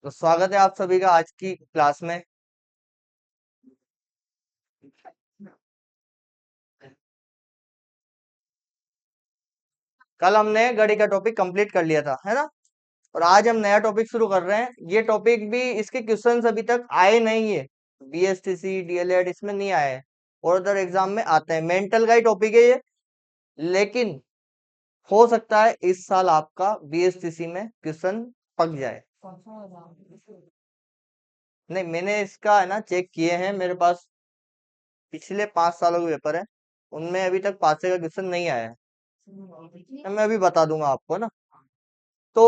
तो स्वागत है आप सभी का आज की क्लास में। कल हमने गणित का टॉपिक कंप्लीट कर लिया था, है ना। और आज हम नया टॉपिक शुरू कर रहे हैं। ये टॉपिक भी इसके क्वेश्चंस अभी तक आए नहीं है। बीएसटीसी डीएलएड इसमें नहीं आए हैं। और अदर एग्जाम में आते हैं। मेंटल का ही टॉपिक है ये। लेकिन हो सकता है इस साल आपका बीएसटीसी में क्वेश्चन पक जाए। नहीं, मैंने इसका है ना चेक किए हैं। मेरे पास पिछले 5 सालों के पेपर है। उनमें अभी तक पास का क्वेश्चन नहीं आया है। मैं अभी बता दूंगा आपको ना। तो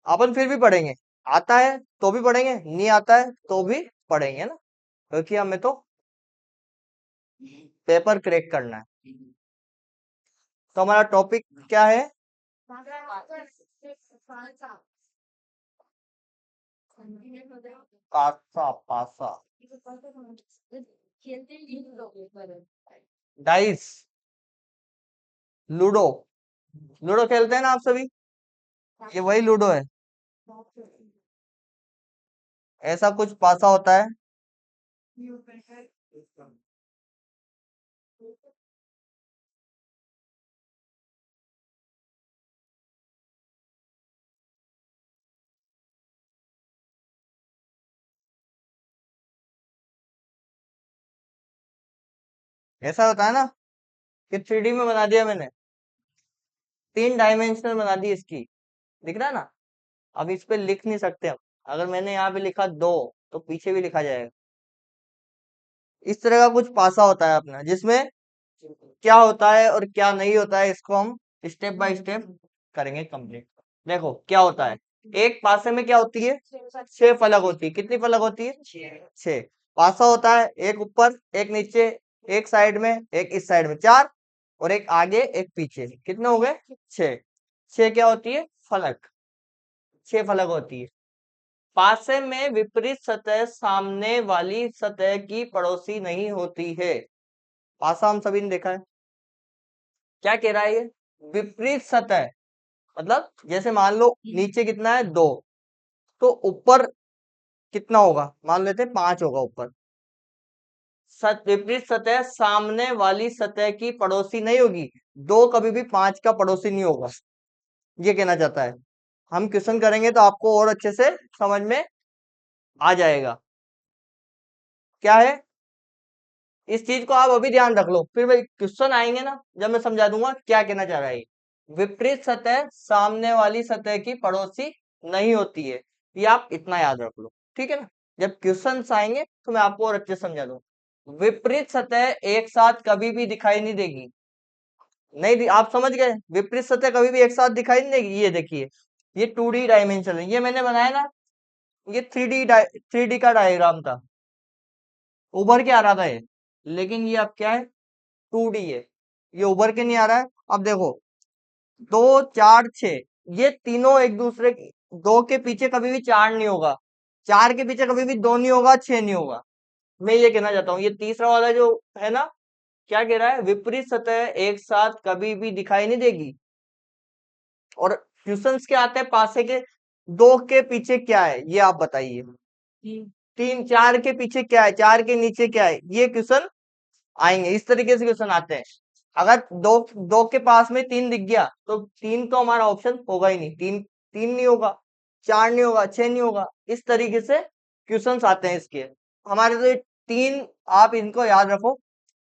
अपन फिर भी पढ़ेंगे। आता है तो भी पढ़ेंगे, नहीं आता है तो भी पढ़ेंगे ना। क्योंकि हमें तो पेपर क्रैक करना है। तो हमारा टॉपिक क्या है? पासा पासा डाइस, लूडो। लूडो खेलते हैं ना आप सभी। ये वही लूडो है। ऐसा कुछ पासा होता है। ऐसा होता है ना कि 3D में बना दिया मैंने। 3 डायमेंशनल बना दी इसकी। दिख रहा है ना। अब इस पे लिख नहीं सकते हम। अगर मैंने यहाँ पे लिखा 2 तो पीछे भी लिखा जाएगा। इस तरह का कुछ पासा होता है अपना, जिसमें क्या होता है और क्या नहीं होता है इसको हम स्टेप बाय स्टेप करेंगे कंप्लीट। देखो क्या होता है। एक पासे में क्या होती है? 6 फलक होती है। कितनी फलक होती है? 6। पासा होता है एक ऊपर एक नीचे, एक साइड में एक इस साइड में, 4। और एक आगे एक पीछे। कितने हो गए? 6। 6 क्या होती है? फलक। 6 फलक होती है। पासे में विपरीत सतह सामने वाली सतह की पड़ोसी नहीं होती है। पासा हम सभी ने देखा है। क्या कह रहा है ये? विपरीत सतह। मतलब जैसे मान लो नीचे कितना है? 2। तो ऊपर कितना होगा? मान लेते हैं 5 होगा ऊपर। विपरीत सतह सामने वाली सतह की पड़ोसी नहीं होगी। 2 कभी भी 5 का पड़ोसी नहीं होगा। ये कहना चाहता है। हम क्वेश्चन करेंगे तो आपको और अच्छे से समझ में आ जाएगा। क्या है? इस चीज को आप अभी ध्यान रख लो, फिर भाई क्वेश्चन आएंगे ना जब मैं समझा दूंगा क्या कहना चाह रहा है। विपरीत सतह सामने वाली सतह की पड़ोसी नहीं होती है। ये आप इतना याद रख लो, ठीक है ना। जब क्वेश्चन आएंगे तो मैं आपको और अच्छे से समझा दूंगा। विपरीत सतह एक साथ कभी भी दिखाई नहीं देगी। नहीं आप समझ गए? विपरीत सतह कभी भी एक साथ दिखाई नहीं देगी। ये देखिए, ये 2D डायमेंशन है। ये मैंने बनाया ना। ये 3D का डायग्राम था। उभर के आ रहा था ये। लेकिन ये अब क्या है? 2D है। ये उभर के नहीं आ रहा है। अब देखो, 2 4 6, ये तीनों एक दूसरे दो के पीछे कभी भी 4 नहीं होगा। 4 के पीछे कभी भी 2 नहीं होगा, 6 नहीं होगा। मैं ये कहना चाहता हूँ। ये तीसरा वाला जो है ना, क्या कह रहा है? विपरीत सतह एक साथ कभी भी दिखाई नहीं देगी। और क्वेश्चंस क्या आते हैं पासे के? 2 के पीछे क्या है ये आप बताइए। 3 4 के पीछे क्या है? 4 के नीचे क्या है? ये क्वेश्चन आएंगे। इस तरीके से क्वेश्चन आते हैं। अगर दो दो के पास में 3 दिख गया तो 3 तो हमारा ऑप्शन होगा ही नहीं। 3 3 नहीं होगा, 4 नहीं होगा, 6 नहीं होगा। इस तरीके से क्वेश्चंस आते हैं इसके। हमारे तो ये 3, आप इनको याद रखो।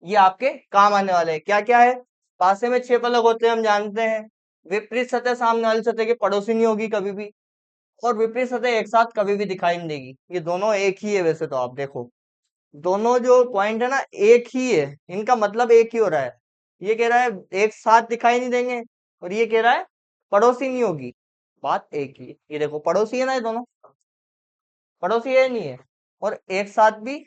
ये आपके काम आने वाले हैं। क्या क्या है? पासे में 6 फलक होते हैं, हम जानते हैं। विपरीत सतह सामने वाली सतह के पड़ोसी नहीं होगी कभी भी। और विपरीत सतह एक साथ कभी भी दिखाई नहीं देगी। ये दोनों एक ही है वैसे तो, आप देखो। दोनों जो पॉइंट है ना, एक ही है। इनका मतलब एक ही हो रहा है। ये कह रहा है एक साथ दिखाई नहीं देंगे, और ये कह रहा है पड़ोसी नहीं होगी। बात एक ही है। ये देखो पड़ोसी है ना, ये दोनों पड़ोसी है नहीं है। और एक साथ भी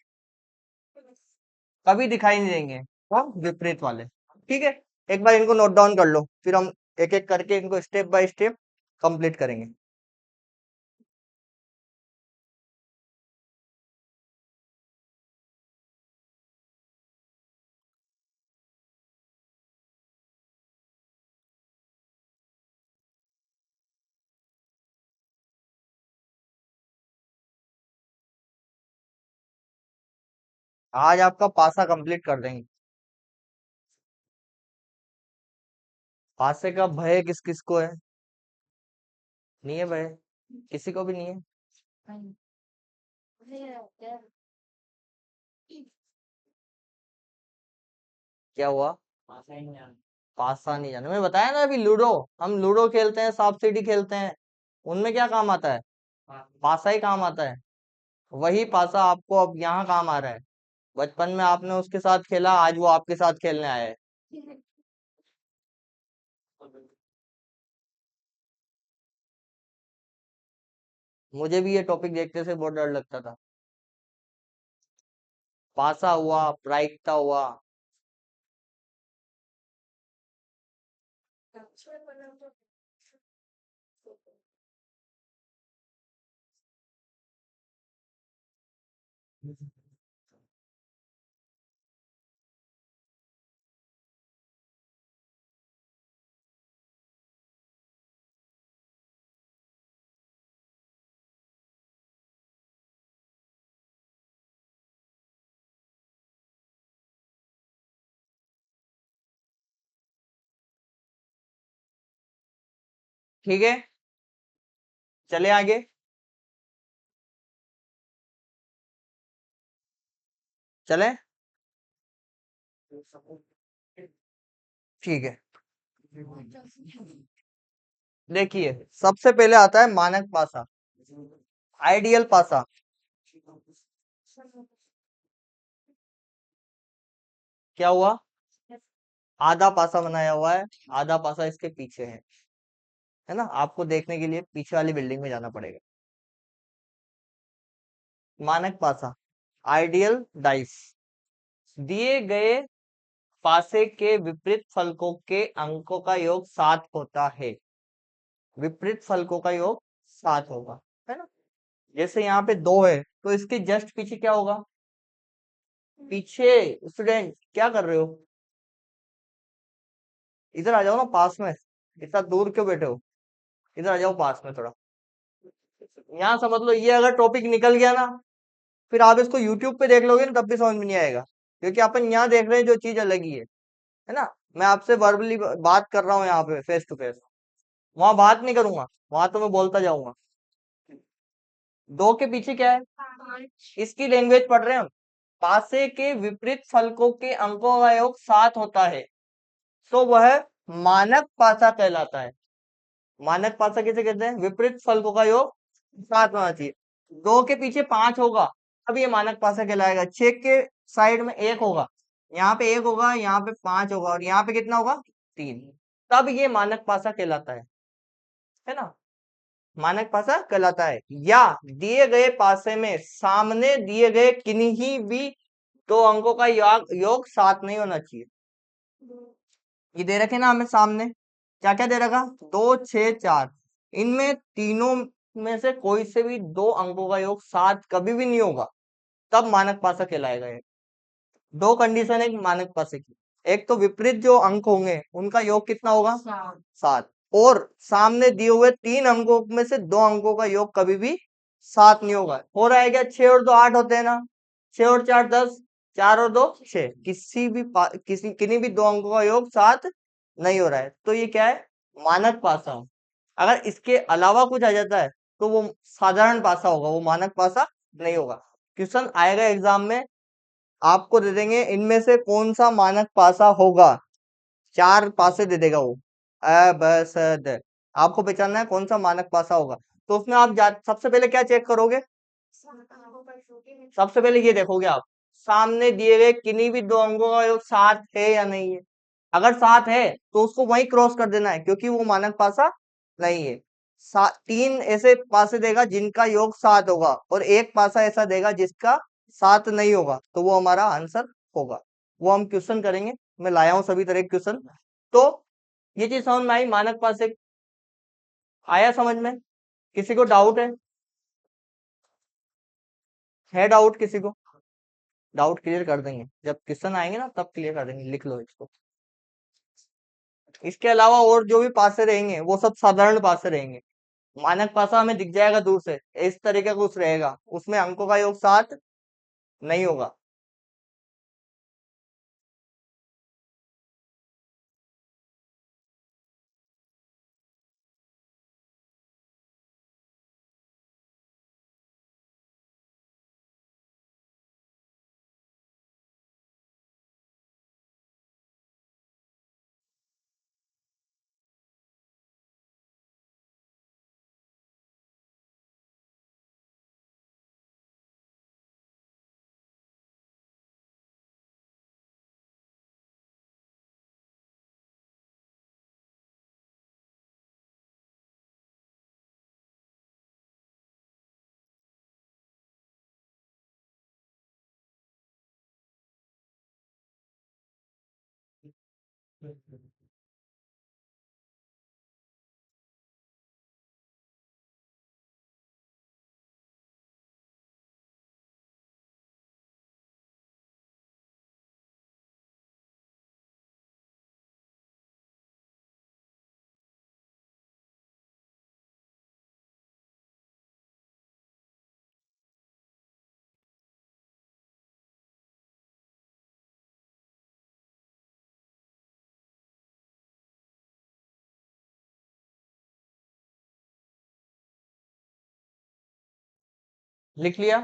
कभी दिखाई नहीं देंगे। और विपरीत वाले। ठीक है। एक बार इनको नोट डाउन कर लो, फिर हम एक एक करके इनको स्टेप बाय स्टेप कंप्लीट करेंगे। आज आपका पासा कंप्लीट कर देंगे। पासे का भय किस किस को है? नहीं है भय, किसी को भी नहीं है। क्या हुआ? पासा नहीं जाना, मैं बताया ना अभी, लूडो। हम लूडो खेलते हैं, सांप सीढ़ी खेलते हैं, उनमें क्या काम आता है? पासा ही काम आता है। वही पासा आपको अब यहाँ काम आ रहा है। बचपन में आपने उसके साथ खेला, आज वो आपके साथ खेलने आया है। मुझे भी ये टॉपिक देखते से बहुत डर लगता था। पासा हुआ, प्रायिकता हुआ। ठीक है, चले आगे। चले, ठीक है। देखिए, सबसे पहले आता है मानक पासा, आइडियल पासा। क्या हुआ? आधा पासा बनाया हुआ है, आधा पासा इसके पीछे है ना? आपको देखने के लिए पीछे वाली बिल्डिंग में जाना पड़ेगा। मानक पासा, आइडियल डाइस। दिए गए पासे के विपरीत फलकों के अंकों का योग 7 होता है। विपरीत फलकों का योग 7 होगा, है ना? जैसे यहाँ पे 2 है, तो इसके जस्ट पीछे क्या होगा? पीछे, स्टूडेंट क्या कर रहे हो? इधर आ जाओ ना पास में, इतना दूर क्यों बैठे हो? इधर आ जाओ पास में थोड़ा। यहाँ समझ लो, ये अगर टॉपिक निकल गया ना, फिर आप इसको यूट्यूब पे देख लोगे ना, तब भी समझ में नहीं आएगा, क्योंकि अपन यहाँ देख रहे हैं जो चीज अलग ही है ना? मैं आपसे वर्बली बात कर रहा हूँ यहाँ पे फेस टू फेस, वहां बात नहीं करूंगा, वहां तो मैं बोलता जाऊंगा। 2 के पीछे क्या है? इसकी लैंग्वेज पढ़ रहे हैं हम। पासे के विपरीत फलकों के अंकों का योग 7 होता है, तो वह मानक पासा कहलाता है। मानक पासा किसे कहते हैं? विपरीत फलकों का योग 7 होना चाहिए। 2 के पीछे 5 होगा, अब ये मानक पासा कहलाएगा। 6 के साइड में 1 होगा, यहाँ पे 1 होगा, यहाँ पे 5 होगा, और यहाँ पे कितना होगा? 3। तब ये मानक पासा कहलाता है ना? मानक पासा कहलाता है। या दिए गए पासे में सामने दिए गए किन्हीं भी 2 अंकों का योग 7 नहीं होना चाहिए। ये दे रखे ना हमें सामने, क्या क्या दे रखा? 2, 6, 4। इनमें तीनों में से कोई से भी 2 अंकों का योग 7 कभी भी नहीं होगा, तब मानक पासा कहलाएगा ये। 2 कंडीशन है मानक पासे की। एक तो विपरीत जो अंक होंगे उनका योग कितना होगा? 7। और सामने दिए हुए 3 अंकों में से 2 अंकों का योग कभी भी 7 नहीं होगा। हो रहा है क्या? 6 और 2 8 होते हैं ना, 6 और 4 10, 4 और 2 6, किन्हीं भी 2 अंकों का योग 7 नहीं हो रहा है, तो ये क्या है? मानक पासा। अगर इसके अलावा कुछ आ जाता है तो वो साधारण पासा होगा, वो मानक पासा नहीं होगा। क्वेश्चन आएगा एग्जाम में, आपको दे देंगे इनमें से कौन सा मानक पासा होगा, 4 पासे दे देगा वो, अ ब स द। आपको पहचानना है कौन सा मानक पासा होगा। तो उसमें आप सबसे पहले क्या चेक करोगे? सबसे पहले ये देखोगे आप, सामने दिए गए किन्हीं भी 2 अंकों का योग 7 है या नहीं है। अगर 7 है तो उसको वहीं क्रॉस कर देना है, क्योंकि वो मानक पासा नहीं है। 3 ऐसे पासे देगा जिनका योग 7 होगा, और एक पासा ऐसा देगा जिसका 7 नहीं होगा, तो वो हमारा आंसर होगा। वो हम क्वेश्चन करेंगे, मैं लाया हूं सभी तरह के क्वेश्चन। तो ये चीज समझ में आई, मानक पासे आया समझ में? किसी को डाउट है डाउट किसी को? डाउट क्लियर कर देंगे जब क्वेश्चन आएंगे ना, तब क्लियर कर देंगे, लिख लो इसको। इसके अलावा और जो भी पासे रहेंगे वो सब साधारण पासे रहेंगे। मानक पासा हमें दिख जाएगा दूर से, इस तरीके का कुछ रहेगा, उसमें अंकों का योग 7 नहीं होगा। लिख लिया।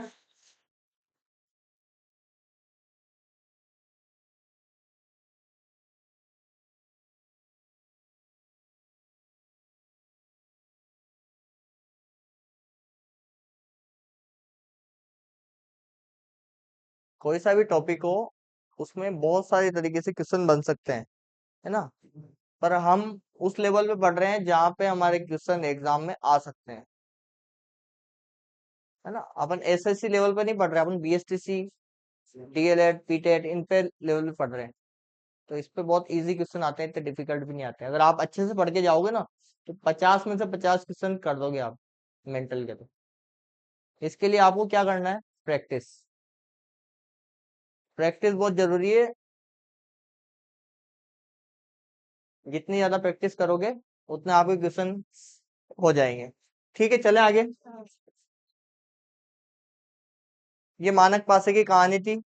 कोई सा भी टॉपिक हो, उसमें बहुत सारे तरीके से क्वेश्चन बन सकते हैं, है ना। पर हम उस लेवल पे पढ़ रहे हैं जहाँ पे हमारे क्वेश्चन एग्जाम में आ सकते हैं, है ना। अपन एसएससी लेवल पे नहीं पढ़ रहे, अपन बीएसटीसी, डीएलएड, पीटेट, इन पे लेवल पे पढ़ रहे हैं। तो इस पे बहुत इजी क्वेश्चन आते हैं, इतने डिफिकल्ट भी नहीं आते हैं। अगर आप अच्छे से पढ़ के जाओगे ना, तो 50 में से 50 क्वेश्चन कर दोगे आप मेंटल के। तो इसके लिए आपको क्या करना है? प्रैक्टिस। प्रैक्टिस बहुत जरूरी है। जितनी ज्यादा प्रैक्टिस करोगे, उतने आपके क्वेश्चन हो जाएंगे। ठीक है, चले आगे। ये मानक पासे की कहानी थी।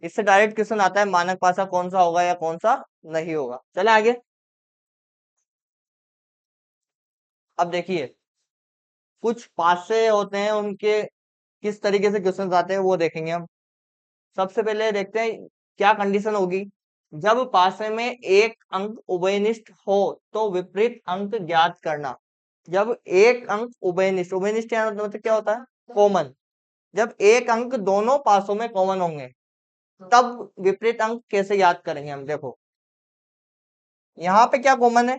इससे डायरेक्ट क्वेश्चन आता है, मानक पासा कौन सा होगा या कौन सा नहीं होगा। चले आगे। अब देखिए, कुछ पासे होते हैं, उनके किस तरीके से क्वेश्चन आते हैं वो देखेंगे हम। सबसे पहले देखते हैं क्या कंडीशन होगी। जब पासे में एक अंक उभयनिष्ठ हो तो विपरीत अंक ज्ञात करना। जब एक अंक उभयनिष्ठ, उभयनिष्ठ मतलब क्या होता है? कॉमन। जब एक अंक दोनों पासों में कॉमन होंगे, तब विपरीत अंक कैसे याद करेंगे हम? देखो, यहाँ पे क्या कॉमन है?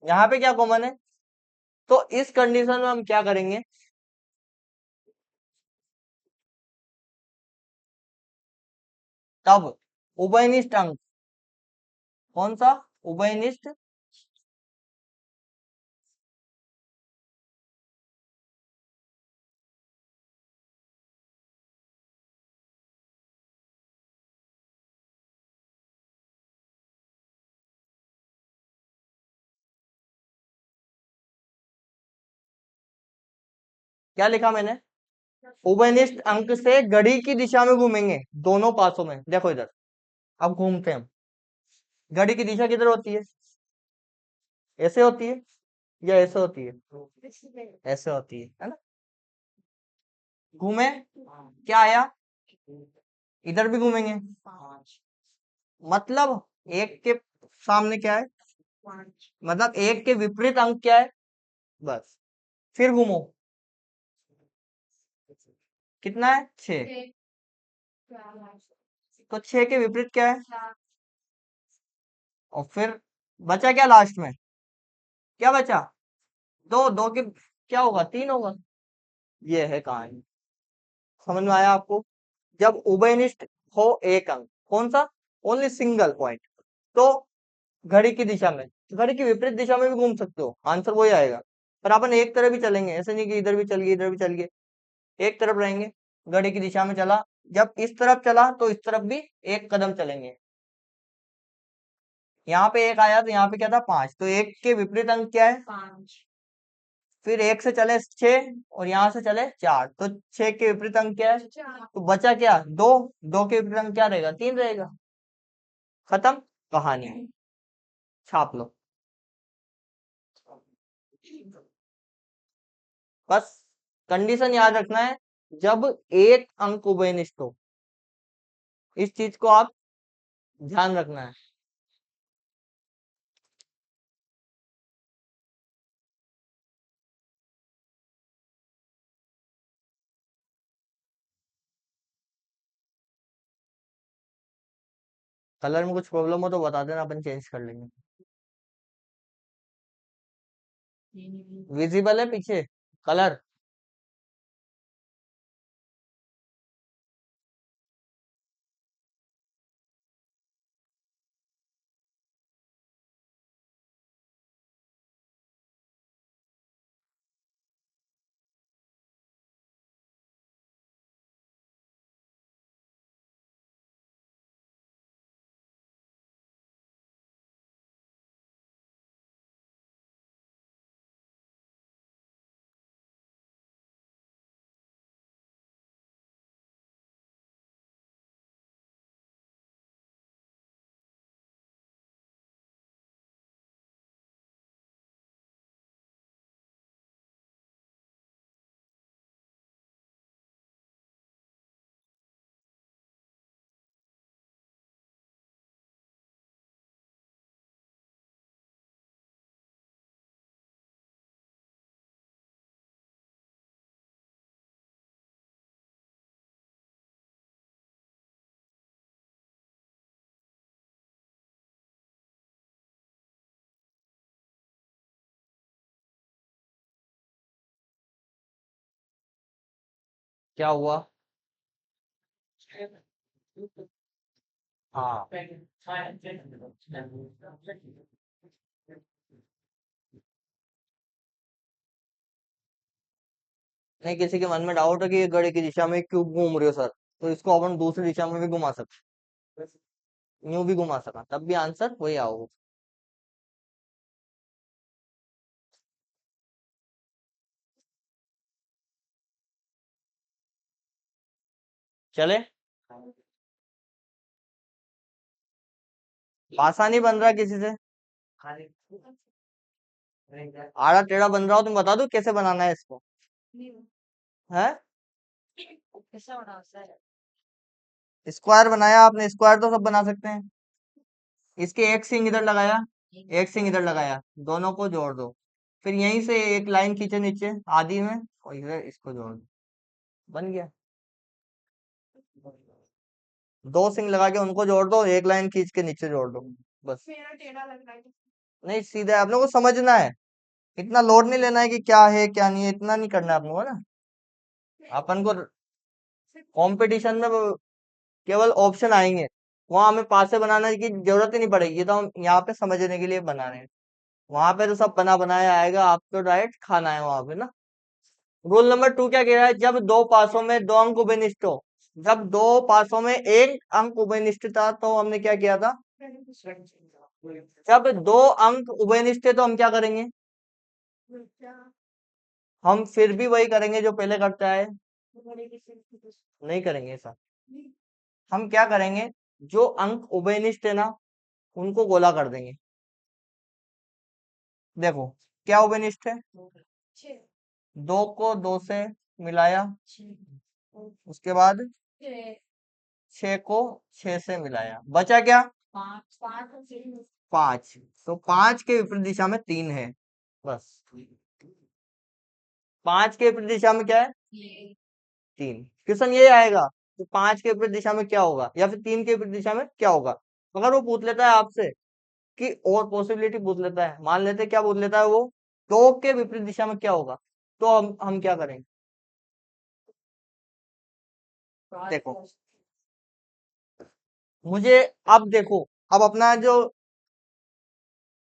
यहाँ पे क्या कॉमन है? तो इस कंडीशन में हम क्या करेंगे? तब उभयनिष्ठ अंक, कौन सा? उभयनिष्ठ। क्या लिखा मैंने? उभयनिष्ठ अंक से घड़ी की दिशा में घूमेंगे दोनों पासों में। देखो इधर, अब घूमते हैं हम। घड़ी की दिशा किधर होती है? ऐसे होती है या ऐसे होती है? ऐसे होती है ना। घूमे, क्या आया? इधर भी घूमेंगे, मतलब एक के सामने क्या है? मतलब एक के विपरीत अंक क्या है? बस। फिर घूमो, कितना है? 6। तो 6 के विपरीत क्या है? और फिर बचा क्या लास्ट में? क्या बचा? दो। दो के क्या होगा? 3 होगा। ये है कहानी। समझ में आया आपको? जब उभयनिष्ठ हो एक अंक, कौन सा? ओनली सिंगल पॉइंट, तो घड़ी की दिशा में, घड़ी की विपरीत दिशा में भी घूम सकते हो, आंसर वही आएगा। पर अपन एक तरफ भी चलेंगे, ऐसे नहीं कि इधर भी चल गए इधर भी चल गए। एक तरफ रहेंगे, घड़ी की दिशा में चला। जब इस तरफ चला तो इस तरफ भी एक कदम चलेंगे। यहाँ पे एक आया तो यहाँ पे क्या था? 5। तो एक के विपरीत अंक क्या है? फिर एक से चले 6 और यहाँ से चले 4, तो 6 के विपरीत अंक क्या है? तो बचा क्या? 2। 2 के विपरीत अंक क्या रहेगा? 3 रहेगा। खत्म कहानी, छाप लो। बस कंडीशन याद रखना है, जब एक अंक उभयनिष्ठ हो, इस चीज को आप ध्यान रखना है। कलर में कुछ प्रॉब्लम हो तो बता देना, अपन चेंज कर लेंगे। विजिबल है पीछे कलर? क्या हुआ? हाँ, नहीं किसी के मन में डाउट है कि ये घड़ी की दिशा में क्यों घूम रहे हो सर, तो इसको अपन दूसरी दिशा में भी घुमा सकते, यूं भी घुमा सका, तब भी आंसर वही आओगे। चले, पासा नहीं बन रहा किसी से, आड़ा टेढ़ा बन रहा हो तुम बता दो कैसे बनाना है इसको, है? स्क्वायर बनाया आपने, स्क्वायर तो सब बना सकते हैं। इसके एक सिंग इधर लगाया, एक सिंग इधर लगाया, दोनों को जोड़ दो, फिर यहीं से एक लाइन खींचे नीचे आधी में, और इधर इसको जोड़ दो, बन गया। दो सिंग लगा के उनको जोड़ दो, एक लाइन खींच के नीचे जोड़ दो, बस। नहीं सीधा है, आप लोगों को समझना है, इतना लोड नहीं लेना है कि क्या है क्या नहीं है, इतना नहीं करना है आप लोगों को ना। अपन को कंपटीशन में केवल ऑप्शन आएंगे, वहां हमें पास से बनाने की जरूरत ही नहीं पड़ेगी, ये तो हम यहाँ पे समझने के लिए बना रहे हैं। वहां पे तो सब बना बनाया आएगा, आपको डायरेक्ट खाना है वहां पे ना। रूल नंबर 2 क्या कह रहा है, जब दो पासों में दो अंक उभयनिष्ठ हो, जब दो पासों में एक अंक उभयनिष्ठ था तो हमने क्या किया था, जब दो अंक उभयनिष्ठ थे तो हम क्या करेंगे, हम फिर भी वही करेंगे जो पहले करता है, नहीं करेंगे ऐसा। हम क्या करेंगे, जो अंक उभयनिष्ठ है ना उनको गोला कर देंगे। देखो क्या उभयनिष्ठ है, दो को दो से मिलाया, उसके बाद छह को छह से मिलाया, बचा क्या, पांच, तो पांच के विपरीत दिशा में तीन है, बस। पांच के विपरीत दिशा में क्या है, तीन। क्वेश्चन ये आएगा कि पांच के विपरीत दिशा में क्या होगा, या फिर तीन के विपरीत दिशा में क्या होगा। अगर वो पूछ लेता है आपसे कि और पॉसिबिलिटी पूछ लेता है, मान लेते हैं क्या पूछ लेता है वो, दो के विपरीत दिशा में क्या होगा, तो हम क्या करेंगे, देखो मुझे, अब देखो, अब अपना जो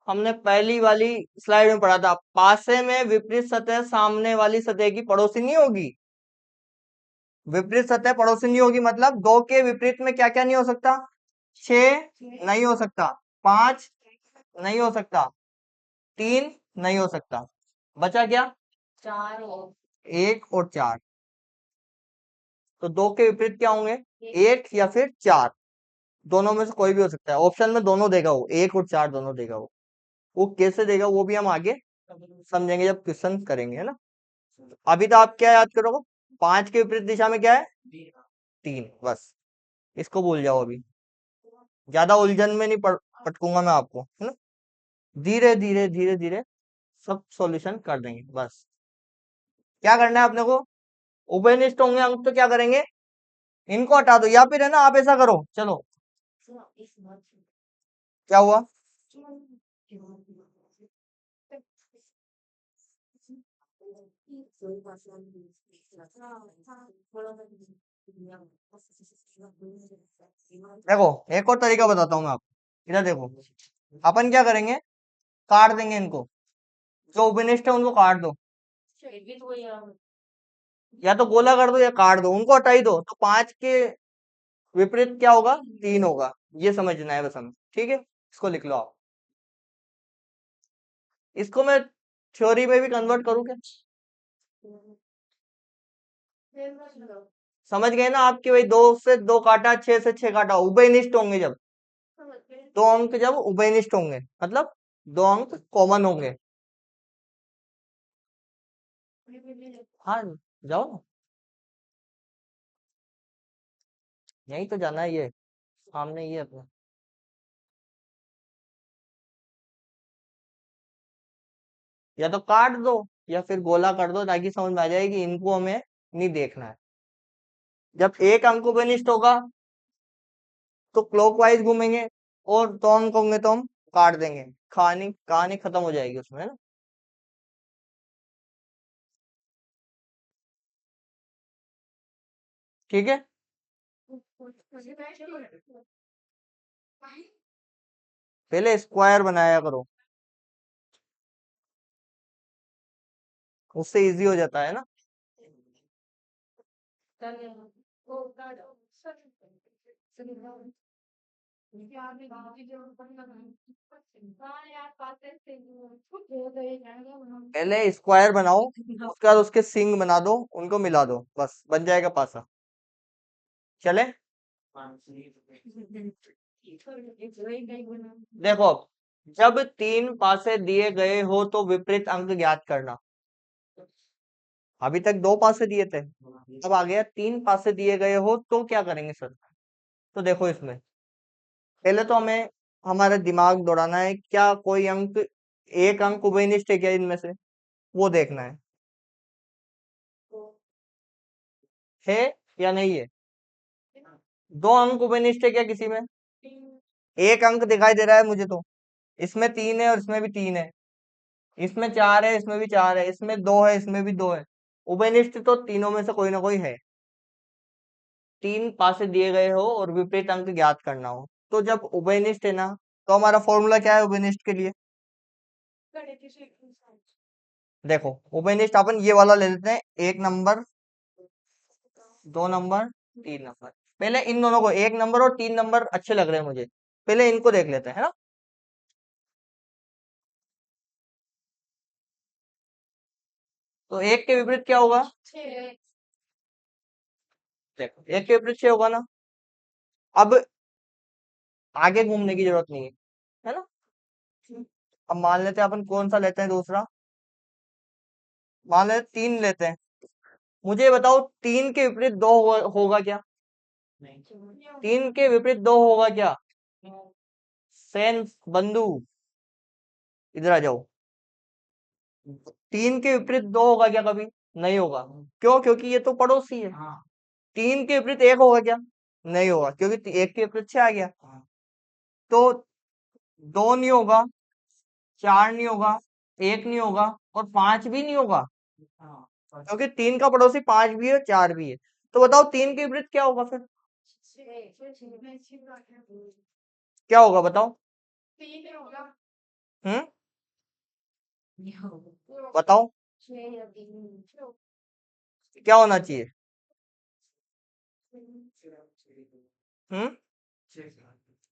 हमने पहली वाली स्लाइड में पढ़ा था, पासे में विपरीत सतह सामने वाली सतह की पड़ोसी नहीं होगी, विपरीत सतह पड़ोसी नहीं होगी, मतलब दो के विपरीत में क्या क्या नहीं हो सकता, छह नहीं हो सकता, पांच नहीं हो सकता, तीन नहीं हो सकता, बचा क्या, एक और चार। तो दो के विपरीत क्या होंगे, एक या फिर चार, दोनों में से कोई भी हो सकता है, ऑप्शन में दोनों देगा वो, एक और चार दोनों देगा वो कैसे देगा वो भी हम आगे समझेंगे जब क्वेश्चन करेंगे, है ना। अभी तो आप क्या याद करोगे, पांच के विपरीत दिशा में क्या है, तीन, बस। इसको भूल जाओ, अभी ज्यादा उलझन में नहीं पटकूंगा मैं आपको, है ना। धीरे धीरे धीरे धीरे सब सॉल्यूशन कर देंगे, बस। क्या करना है अपने को, उभयनिष्ठ होंगे अंक तो क्या करेंगे, इनको हटा दो, या फिर है ना आप ऐसा करो, चलो क्या हुआ, देखो एक और तरीका बताता हूँ मैं आपको, इधर देखो, अपन क्या करेंगे, काट देंगे इनको, जो उभयनिष्ठ है उनको काट दो, या तो गोला कर दो या काट दो, उनको हटा ही दो, तो पांच के विपरीत क्या होगा, तीन होगा, ये समझना है बस हमें, ठीक है। इसको लिख लो आप, इसको मैं थ्योरी में भी कन्वर्ट करूँ क्या, समझ गए ना आपके, भाई दो से दो काटा, छह से छह काटा, उभयनिष्ठ होंगे जब, दो अंक जब उभयनिष्ठ होंगे मतलब दो अंक कॉमन होंगे। हाँ, जाओ ना, यही तो जाना है, ये सामने ये अपना, या तो काट दो या फिर गोला कर दो, ताकि समझ में आ जाए कि इनको हमें नहीं देखना है। जब एक अंक उभयनिष्ठ होगा तो क्लॉकवाइज घूमेंगे, और दो अंक होंगे तो हम काट देंगे, कहानी कहानी खत्म हो जाएगी उसमें, है ना। ठीक है, पहले स्क्वायर बनाया करो, उससे इजी हो जाता है ना। पहले स्क्वायर बनाओ, उसके बाद उसके सिंग बना दो, उनको मिला दो, बस बन जाएगा पासा। चले, देखो अब, जब तीन पासे दिए गए हो तो विपरीत अंक ज्ञात करना। अभी तक दो पासे दिए थे, अब आ गया तीन पासे दिए गए हो तो क्या करेंगे सर। तो देखो इसमें पहले तो हमें हमारा दिमाग दौड़ाना है, क्या कोई अंक, एक अंक उभयनिष्ठ है क्या इनमें से, वो देखना है या नहीं है। दो अंक उभयनिष्ठ है क्या किसी में, एक अंक दिखाई दे रहा है मुझे तो, इसमें तीन है और इसमें भी तीन है, इसमें चार है, इसमें भी चार है, इसमें दो है, इसमें भी दो है। उभयनिष्ठ तो तीनों में से कोई ना कोई है। तीन पासे दिए गए हो और विपरीत अंक ज्ञात करना हो, तो जब उभयनिष्ठ है ना, तो हमारा फॉर्मूला क्या है उभयनिष्ठ के लिए। देखो उभयनिष्ठ अपन ये वाला ले लेते हैं, एक नंबर, दो नंबर, तीन नंबर। पहले इन दोनों को, एक नंबर और तीन नंबर अच्छे लग रहे हैं मुझे, पहले इनको देख लेते हैं, है ना। तो एक के विपरीत क्या होगा, देखो एक के विपरीत छह होगा ना। अब आगे घूमने की जरूरत नहीं है ना। अब मान लेते हैं अपन कौन सा लेते हैं दूसरा, मान लेते तीन लेते हैं। मुझे ये बताओ तीन के विपरीत दो होगा क्या, तीन के विपरीत दो होगा क्या। सेन बंधु, इधर आ जाओ। तीन के विपरीत दो होगा क्या कभी, नहीं होगा। क्यों, क्योंकि ये तो पड़ोसी है। तीन के विपरीत एक होगा क्या, नहीं होगा, क्योंकि एक के विपरीत छह आ गया। तो दो नहीं होगा, चार नहीं होगा, एक नहीं होगा, और पांच भी नहीं होगा, क्योंकि तीन का पड़ोसी पांच भी है, चार भी है। तो बताओ तीन के विपरीत क्या होगा फिर, क्या होगा बताओ। हम्म, बताओ क्या होना चाहिए। हम्म,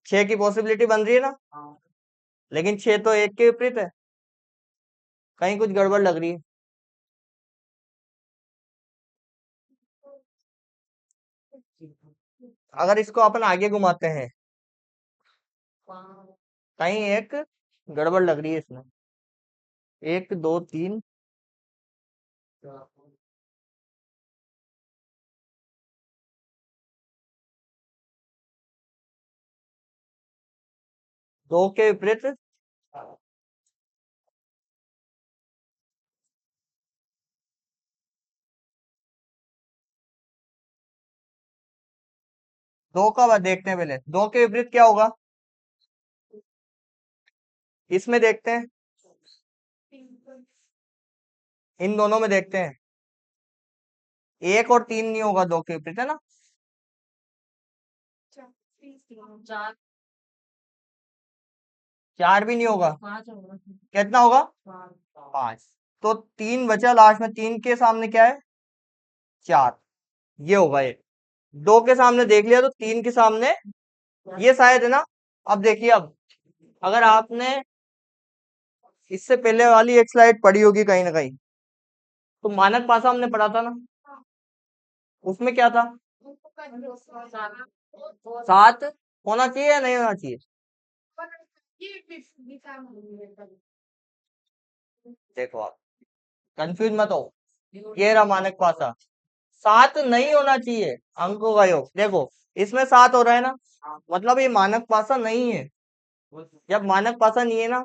छह की पॉसिबिलिटी बन रही है ना, लेकिन छह तो एक के विपरीत है, कहीं कुछ गड़बड़ लग रही है। अगर इसको अपन आगे घुमाते हैं, कहीं एक गड़बड़ लग रही है इसमें। एक दो तीन, दो के विपरीत, दो का बाद देखते हैं, पहले दो के विपरीत क्या होगा, इसमें देखते हैं, इन दोनों में देखते हैं। एक और तीन नहीं होगा दो के विपरीत, है ना। चार भी नहीं होगा, कितना होगा, पांच। तो तीन बचा लास्ट में, तीन के सामने क्या है, चार, ये होगा एक। दो के सामने देख लिया तो तीन के सामने ये शायद है ना। अब देखिए, अब अगर आपने इससे पहले वाली एक स्लाइड पढ़ी होगी कहीं ना कहीं, तो मानक पासा हमने पढ़ा था ना, उसमें क्या था, सात होना चाहिए या नहीं होना चाहिए। देखो आप कंफ्यूज मत हो, ये रहा मानक पासा, सात नहीं होना चाहिए, अंकों का योग देखो, इसमें सात हो रहा है ना, मतलब ये मानक पासा नहीं है। जब मानक पासा नहीं है ना,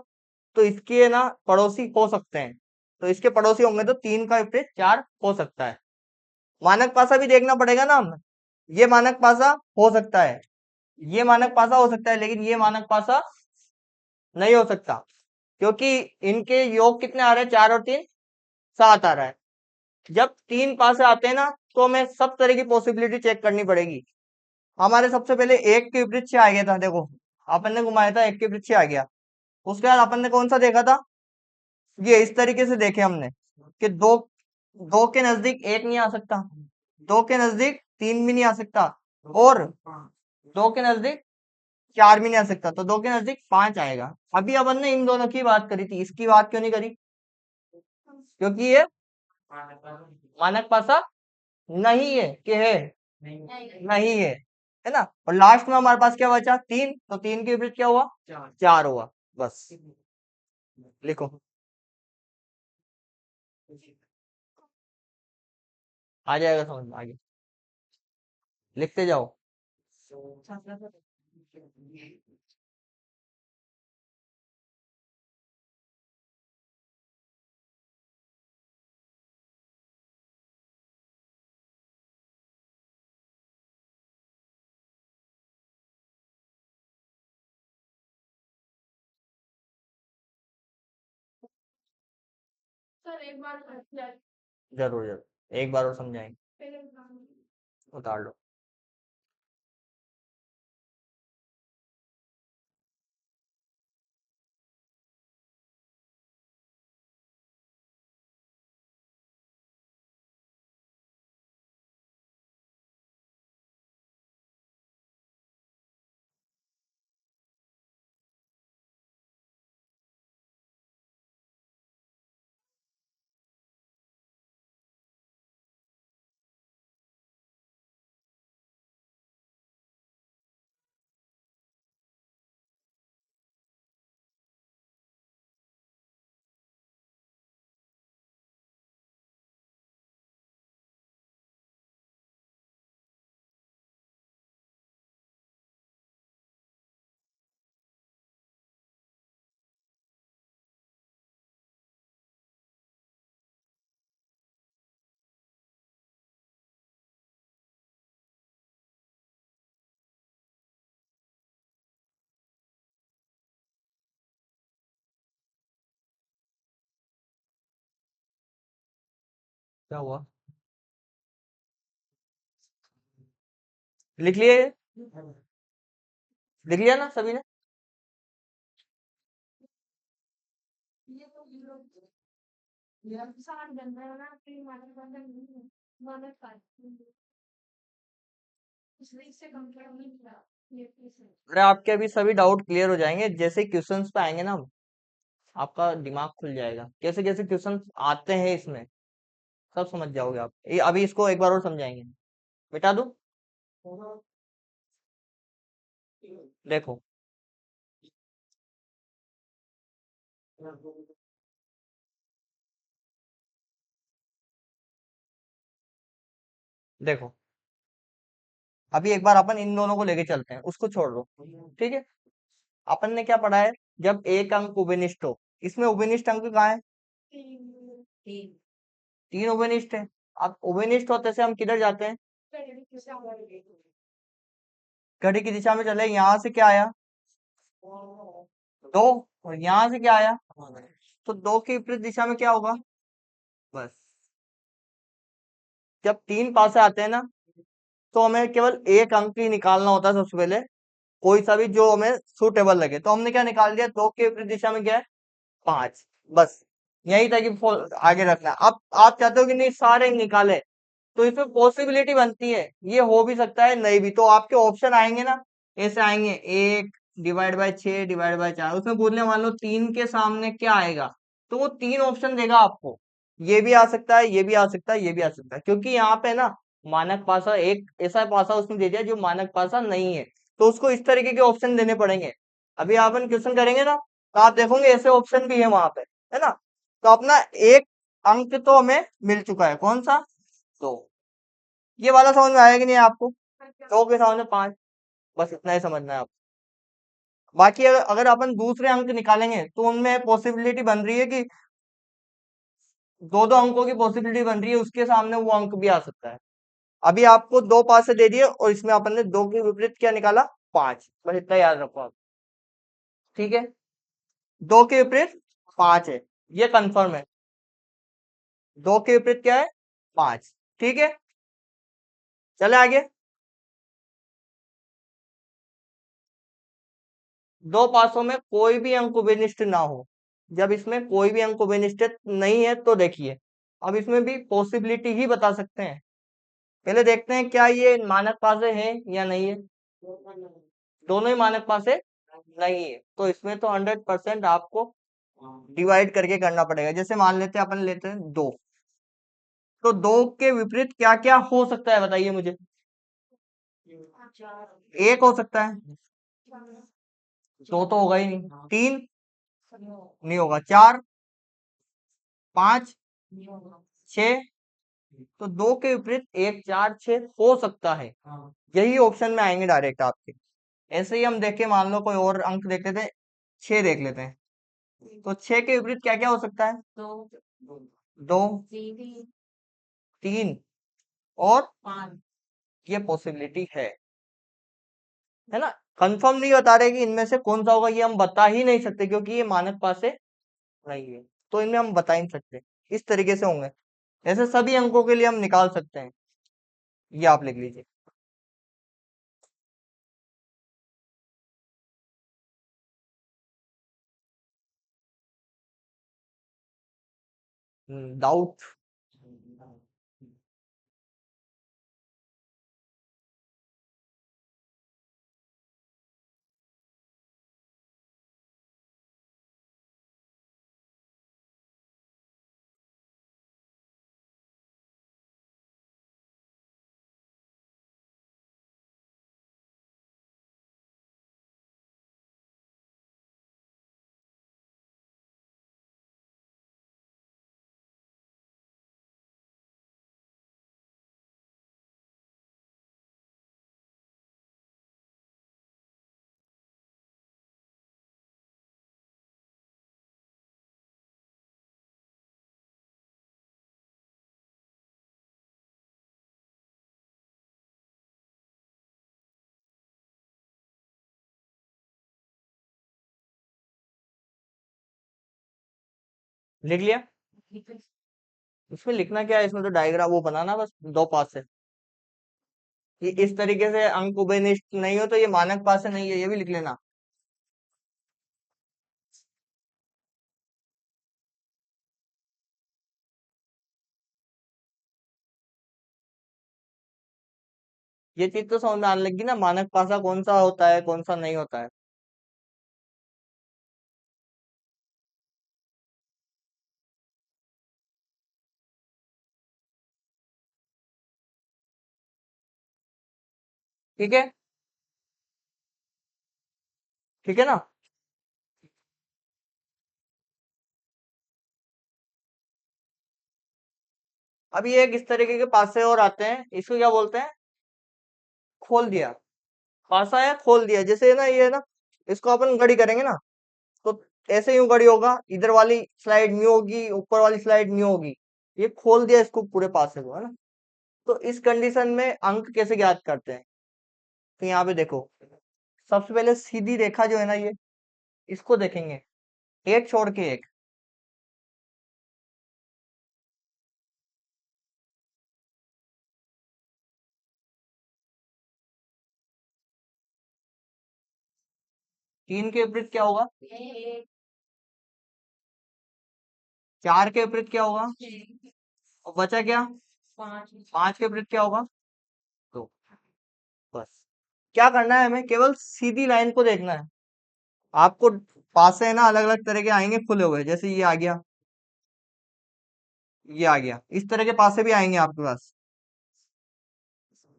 तो इसके ना पड़ोसी हो सकते हैं, तो इसके पड़ोसी होंगे तो तीन का विपरीत चार हो सकता है। मानक पासा भी देखना पड़ेगा ना हमें, ये मानक पासा हो सकता है, ये मानक पासा हो सकता है, लेकिन ये मानक पासा नहीं हो सकता, क्योंकि इनके योग कितने आ रहे हैं, चार और तीन, सात आ रहा है। जब तीन पासे आते हैं ना, तो हमें सब तरह की पॉसिबिलिटी चेक करनी पड़ेगी। हमारे सबसे पहले एक के विपरीत 6 आ गया था, देखो अपन ने घुमाया था, एक के विपरीत 6 आ गया। उसके बाद अपन ने कौन सा देखा था, ये इस तरीके से देखे हमने कि दो दो के नजदीक एक नहीं आ सकता, दो के नजदीक तीन भी नहीं आ सकता, और दो के नजदीक चार भी नहीं आ सकता, तो दो के नजदीक पांच आएगा। अभी अपन ने इन दोनों की बात करी थी, इसकी बात क्यों नहीं करी, क्योंकि ये मानक पासा नहीं है कि है, नहीं है ना। और लास्ट में हमारे पास क्या बचा, तीन, तो तीन के विपरीत क्या हुआ, चार हुआ। बस लिखो, आ जाएगा समझ में, आगे लिखते जाओ। जरूर जरूर, एक बार और समझाएंगे, उतार लो। क्या हुआ, लिख लिए, लिख लिया ना सभी ने। अरे आपके अभी सभी डाउट क्लियर हो जाएंगे जैसे क्वेश्चंस पे आएंगे ना, आपका दिमाग खुल जाएगा, कैसे कैसे क्वेश्चंस आते हैं इसमें, सब समझ जाओगे आप। अभी इसको एक बार और समझाएंगे, मिटा दूं, देखो, देखो अभी एक बार अपन इन दोनों को लेके चलते हैं, उसको छोड़ दो, ठीक है। अपन ने क्या पढ़ा है, जब एक अंक उभयनिष्ठ हो, इसमें उभयनिष्ठ अंक कहाँ है, तीन उभयनिष्ठ है। अब उभयनिष्ठ होते से हम किधर जाते हैं, घड़ी की दिशा में चले, यहाँ से क्या आया, दो, और यहाँ से क्या आया, तो दो की विपरीत दिशा में क्या होगा, बस। जब तीन पासे आते हैं ना, तो हमें केवल एक अंक ही निकालना होता है सबसे पहले, कोई सा भी जो हमें सुटेबल लगे, तो हमने क्या निकाल दिया, दो के विपरीत दिशा में क्या है, पांच, बस। यही था कि आगे रखना है। अब आप चाहते हो कि नहीं सारे निकाले, तो इसमें पॉसिबिलिटी बनती है, ये हो भी सकता है नहीं भी, तो आपके ऑप्शन आएंगे ना, ऐसे आएंगे, एक डिवाइड बाय 6 डिवाइड बाय 4, उसमें बोलने मान लो तीन के सामने क्या आएगा, तो वो तीन ऑप्शन देगा आपको, ये भी आ सकता है, ये भी आ सकता है, ये भी आ सकता है, क्योंकि यहाँ पे ना मानक पासा एक ऐसा पासा उसने दे दिया जो मानक पासा नहीं है, तो उसको इस तरीके के ऑप्शन देने पड़ेंगे। अभी अपन क्वेश्चन करेंगे ना, तो आप देखोगे ऐसे ऑप्शन भी है वहां पे, है ना। तो अपना एक अंक तो हमें मिल चुका है, कौन सा, दो। ये वाला समझ में आया कि नहीं आपको, दो के सामने पांच, बस इतना ही समझना है आप। बाकी अगर अपन दूसरे अंक निकालेंगे तो उनमें पॉसिबिलिटी बन रही है कि दो दो अंकों की पॉसिबिलिटी बन रही है, उसके सामने वो अंक भी आ सकता है। अभी आपको दो पास से दे दिए, और इसमें अपन ने दो के विपरीत क्या निकाला, पांच, बस इतना याद रखो आप, ठीक है। दो के विपरीत पांच है, ये कंफर्म है, दो के विपरीत क्या है, पांच, ठीक है। चले आगे। दो पासों में कोई भी अंक विनिष्ट ना हो। जब इसमें कोई भी अंक विनिष्ट नहीं है तो देखिए, अब इसमें भी पॉसिबिलिटी ही बता सकते हैं। पहले देखते हैं क्या ये मानक पासे है या नहीं है। दोनों ही मानक पासे नहीं है, तो इसमें तो 100% आपको डिवाइड करके करना पड़ेगा। जैसे मान लेते हैं, अपन लेते हैं दो, तो दो के विपरीत क्या क्या हो सकता है बताइए मुझे। एक हो सकता है, दो तो होगा ही नहीं, तीन नहीं होगा, चार, पांच, छह, तो दो के विपरीत एक, चार, छह हो सकता है। यही ऑप्शन में आएंगे डायरेक्ट आपके। ऐसे ही हम देखे, मान लो कोई और अंक देख लेते हैं, छह देख लेते हैं, तो छह के विपरीत क्या क्या हो सकता है। दो, तीन और ये पॉसिबिलिटी है ना। कंफर्म नहीं बता रहे कि इनमें से कौन सा होगा, ये हम बता ही नहीं सकते क्योंकि ये मानक पास से नहीं है, तो इनमें हम बता ही नहीं सकते। इस तरीके से होंगे, ऐसे सभी अंकों के लिए हम निकाल सकते हैं। ये आप लिख लीजिए। डाउट। लिख लिया। इसमें लिखना क्या है, इसमें तो डायग्राम वो बनाना बस, दो पास है। ये इस तरीके से अंक उभयनिष्ठ नहीं हो तो ये मानक पास से नहीं है, ये भी लिख लेना। ये चीज तो समझ में आने लगी ना, मानक पासा कौन सा होता है कौन सा नहीं होता है। ठीक है, ठीक है ना। अब ये एक इस तरीके के पासे और आते हैं, इसको क्या बोलते हैं, खोल दिया। पासा है खोल दिया, जैसे ना ये ना, इसको अपन गड़ी करेंगे ना, तो ऐसे यूं गड़ी होगा, इधर वाली स्लाइड न्यू होगी, ऊपर वाली स्लाइड न्यू होगी। ये खोल दिया इसको पूरे पासे को, है ना। तो इस कंडीशन में अंक कैसे ज्ञात करते हैं, तो यहाँ पे देखो, सबसे पहले सीधी रेखा जो है ना ये, इसको देखेंगे, एक छोड़ के एक। 3 के विपरीत क्या होगा, 4 के विपरीत क्या होगा, और बचा क्या, 5 के विपरीत क्या होगा, 2। बस, क्या करना है, हमें केवल सीधी लाइन को देखना है। आपको पासे है ना अलग अलग तरह के आएंगे खुले हुए, जैसे ये आ गया, ये आ गया, इस तरह के पासे भी आएंगे आपके पास।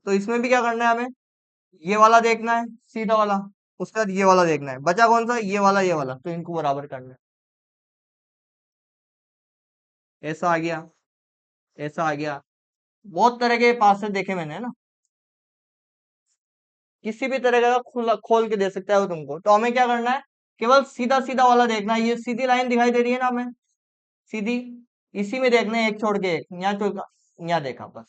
तो इसमें भी क्या करना है हमें, ये वाला देखना है सीधा वाला, उसके बाद ये वाला देखना है, बचा कौन सा, ये वाला, तो इनको बराबर करना है। ऐसा आ गया, ऐसा आ गया। बहुत तरह के पासे देखे मैंने, है ना। किसी भी तरह का खुला खोल के दे सकता है वो तुमको, तो हमें क्या करना है, केवल सीधा सीधा वाला देखना है। ये सीधी लाइन दिखाई दे रही है ना हमें, सीधी, इसी में देखना है, एक छोड़ के एक, यहाँ तो यहाँ देखा बस।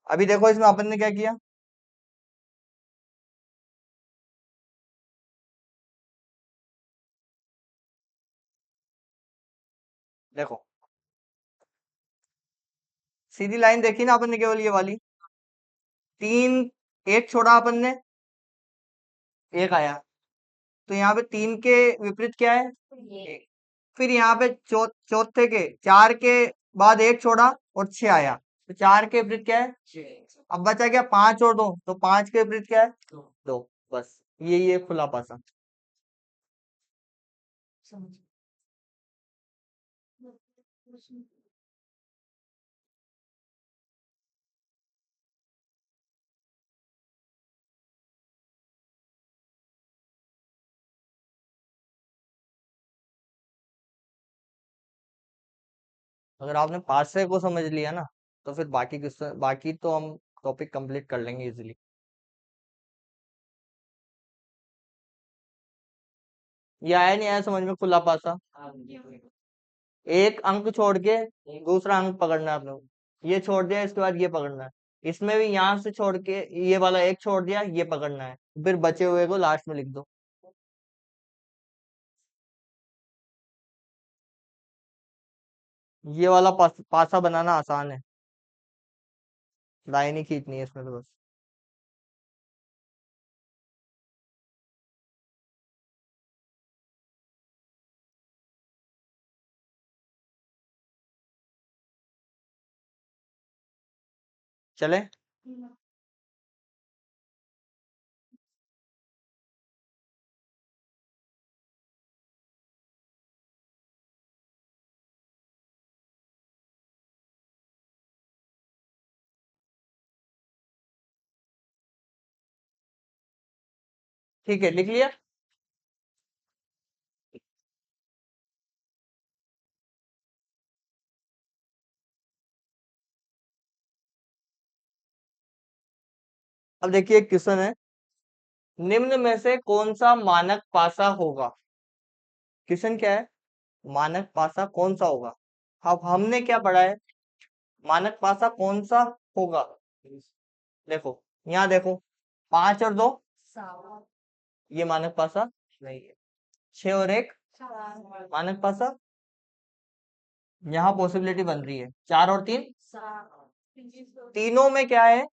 अभी देखो इसमें अपन ने क्या किया, देखो सीधी लाइन देखी ना अपन ने, केवल ये वाली, तीन, एक छोड़ा अपन ने, एक आया। तो यहाँ पे तीन के विपरीत क्या है? एक। फिर यहाँ पे चौथे के, चार के बाद एक छोड़ा और छह आया, तो चार के विपरीत क्या है? अब बचा क्या? पांच और दो, तो पांच के विपरीत क्या है? दो। बस यही है खुला पासा। अगर आपने पासे को समझ लिया ना, तो फिर बाकी क्वेश्चन, बाकी तो हम टॉपिक कंप्लीट कर लेंगे इजीली। ये आया नहीं आया समझ में? खुला पासा, एक अंक छोड़ के दूसरा अंक पकड़ना है आपने को। ये छोड़ दिया, इसके बाद ये पकड़ना है। इसमें भी यहाँ से छोड़ के ये वाला एक छोड़ दिया, ये पकड़ना है। फिर बचे हुए को लास्ट में लिख दो। ये वाला पासा बनाना आसान है, लाइन ही खींचनी है इसमें तो बस। चले। ठीक है, लिख लिया। अब देखिए एक क्वेश्चन है, निम्न में से कौन सा मानक पासा होगा? क्वेश्चन क्या है? मानक पासा कौन सा होगा? अब हमने क्या पढ़ा है? मानक पासा कौन सा होगा? देखो, यहाँ देखो, पांच और दो, ये मानक पासा नहीं है। छह और एक, मानक पासा। यहाँ पॉसिबिलिटी बन रही है चार और तीन, तीनों में क्या है?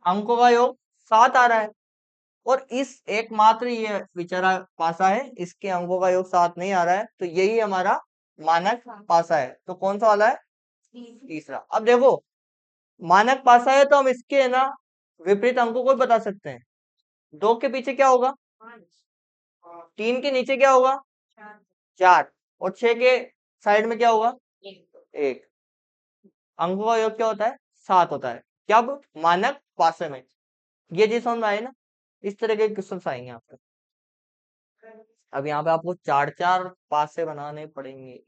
अंकों का योग सात आ रहा है। और इस एकमात्र ये बेचारा पासा है, इसके अंकों का योग सात नहीं आ रहा है, तो यही हमारा मानक पासा है। तो कौन सा वाला है? तीसरा। अब देखो, मानक पासा है तो हम इसके है ना विपरीत अंकों को भी बता सकते हैं। दो के पीछे क्या होगा? तीन के नीचे क्या होगा? चार। और छह के साइड में क्या होगा? एक। अंकों का योग क्या होता है? सात होता है। क्या? मानक पासे में। ये चीज समझ में आई ना? इस तरह के क्वेश्चन आएंगे आपके। अब यहाँ पे आपको चार चार पासे बनाने पड़ेंगे।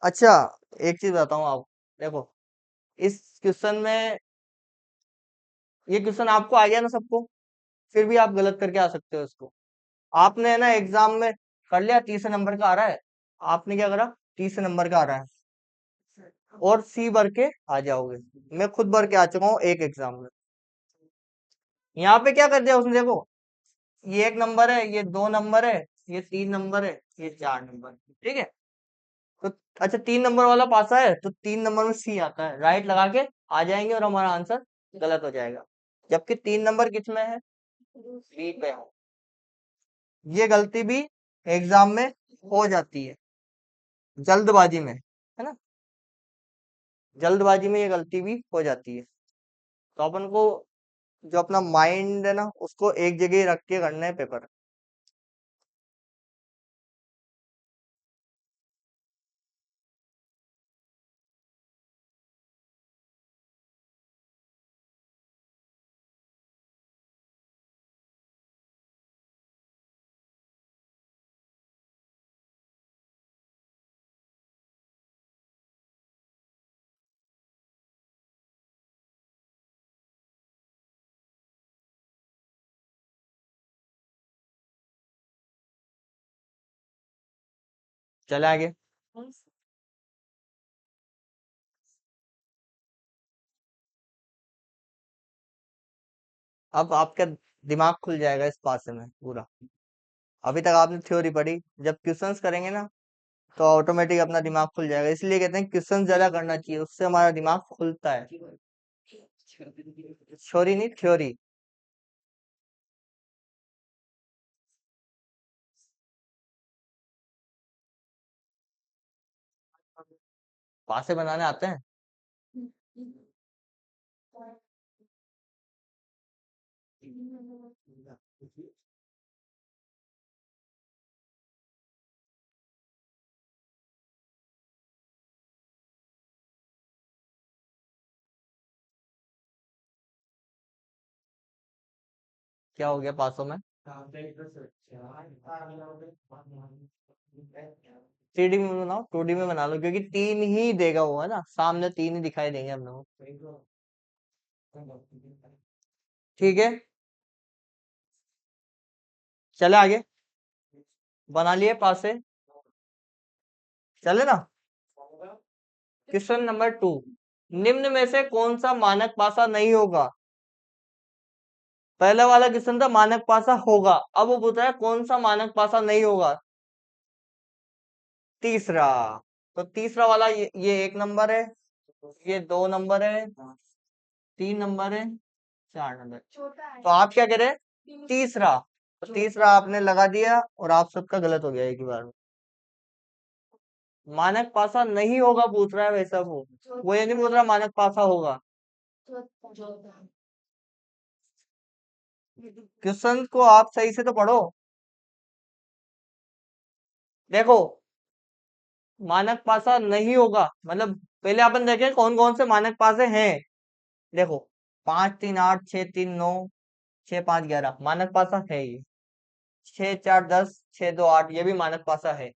अच्छा, एक चीज बताऊं आप, देखो, इस क्वेश्चन में, ये क्वेश्चन आपको आ गया ना सबको, फिर भी आप गलत करके आ सकते हो इसको। आपने है ना एग्जाम में कर लिया 30 नंबर का आ रहा है, आपने क्या करा? 30 नंबर का आ रहा है और सी भर के आ जाओगे। मैं खुद भर के आ चुका हूँ एक एग्जाम में। यहाँ पे क्या कर दिया उसने? देखो, ये एक नंबर है, ये दो नंबर है, ये तीन नंबर है, ये चार नंबर। ठीक है। तो अच्छा, 3 नंबर वाला पासा है तो 3 नंबर में सी आता है, राइट लगा के आ जाएंगे और हमारा आंसर गलत हो जाएगा। जबकि 3 नंबर किस में है? बी पे हो। ये गलती भी एग्जाम में हो जाती है, जल्दबाजी में, है ना? जल्दबाजी में ये गलती भी हो जाती है। तो अपन को जो अपना माइंड है ना, उसको एक जगह ही रख के करना है पेपर। चले आगे। अब आपका दिमाग खुल जाएगा इस पासे में पूरा। अभी तक आपने थ्योरी पढ़ी, जब क्वेश्चंस करेंगे ना, तो ऑटोमेटिक अपना दिमाग खुल जाएगा। इसलिए कहते हैं क्वेश्चन ज्यादा करना चाहिए, उससे हमारा दिमाग खुलता है। छोरी नहीं, थ्योरी। पासे बनाने आते हैं? क्या हो गया पासों में? थ्री डी में बनाओ, टू डी में बना लो, क्योंकि तीन ही देगा वो, है ना, सामने तीन ही दिखाई देंगे हम लोग। ठीक है, चले आगे। बना लिए पासे, चले ना। क्वेश्चन नंबर 2, निम्न में से कौन सा मानक पासा नहीं होगा? पहला वाला क्वेश्चन था मानक पासा होगा, अब वो पूछ रहा है कौन सा मानक पासा नहीं होगा। तीसरा। तो तीसरा वाला ये 1 नंबर है, ये 2 नंबर है, 3 नंबर है, 4 नंबर। तो आप क्या करें? तीसरा। तो तीसरा आपने लगा दिया और आप सबका गलत हो गया एक ही बार में। मानक पासा नहीं होगा पूछ रहा है वैसा, वो ये नहीं पूछ रहा मानक पासा होगा। क्वेश्चन को आप सही से तो पढ़ो। देखो, मानक पासा नहीं होगा मतलब पहले अपन देखें कौन कौन से मानक पासे हैं। देखो, 5 3 8 6 3 9, 6 5 11 मानक पासा है ये। 6 4 10 6 2 8 ये भी मानक पासा है।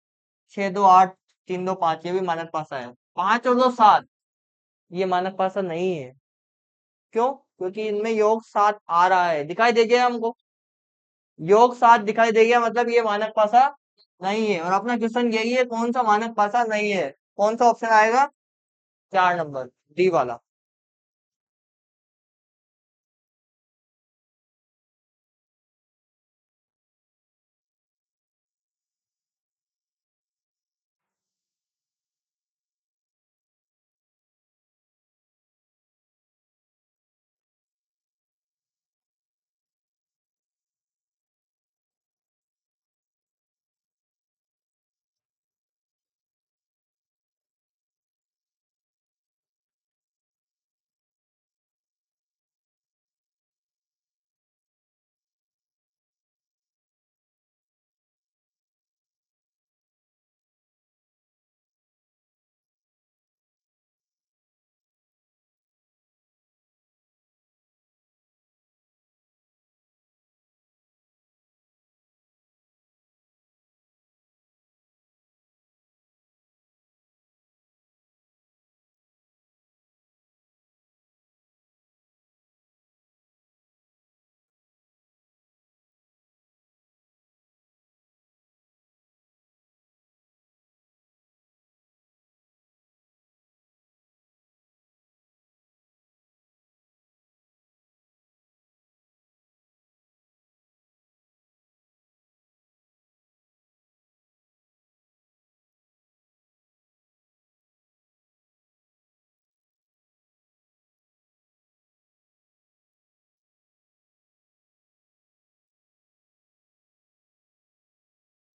6 2 8 3 2 5 ये भी मानक पासा है। 5 और 2 7 ये मानक पासा नहीं है। क्यों? क्योंकि इनमें योग 7 आ रहा है, दिखाई दे गया हमको। योग 7 दिखाई दे गया मतलब ये मानक पासा नहीं है। और अपना क्वेश्चन यही है, कौन सा मानक पासा नहीं है? कौन सा ऑप्शन आएगा? 4 नंबर, डी वाला।